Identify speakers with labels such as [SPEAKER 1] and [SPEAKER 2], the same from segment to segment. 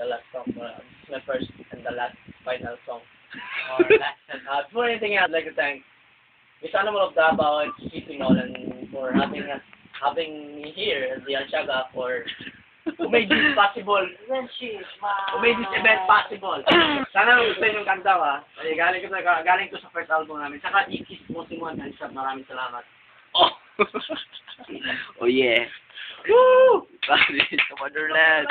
[SPEAKER 1] the last song. This is my first and the last final song. Or last. Before anything else, I'd like to thank Miss Animal of Davao and City Nolan for having me here at the Anshaga for who made this possible. Who made this event possible. Sana gusto yung kanta ka. Galing to sa first album namin. Saka Ikis mo si Mon and Shab. Maraming salamat.
[SPEAKER 2] Oh! Oh yeah! Woo! Paris to Wonderland!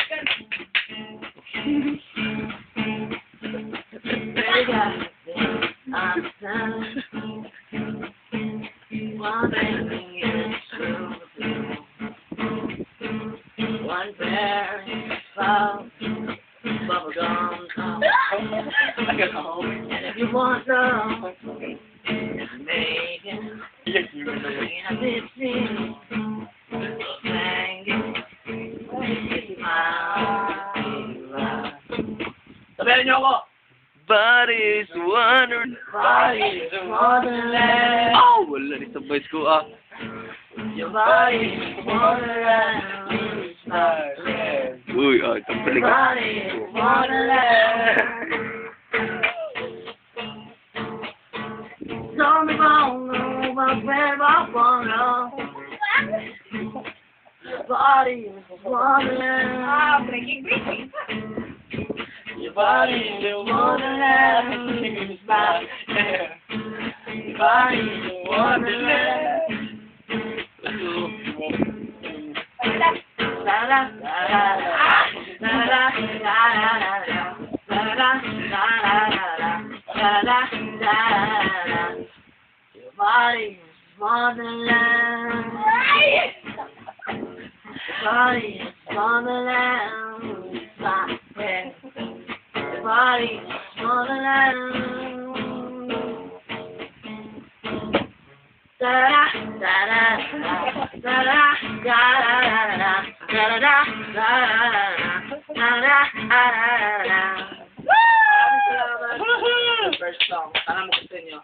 [SPEAKER 1] One thing is true. One pair of bubblegum gum. And if you want love, make it. Sabihan niyo ako!
[SPEAKER 2] Paris Wonderland!
[SPEAKER 1] Paris Wonderland!
[SPEAKER 2] Oh! Wala ni sa voice ko ah!
[SPEAKER 1] Your Paris Wonderland!
[SPEAKER 2] Uy, ah, ito pala ka.
[SPEAKER 1] Paris Wonderland! Don't be wrong, no, but where I wanna. Paris Wonderland!
[SPEAKER 3] Ah, breaking.
[SPEAKER 1] Your body is wonderland. Your body is wonderland. La la la la la la la la la la. Your body is wonderland. Your body is wonderland. Your body is wonderland. Da da da da da da da da da da da. First song, sana mo gusto niyo.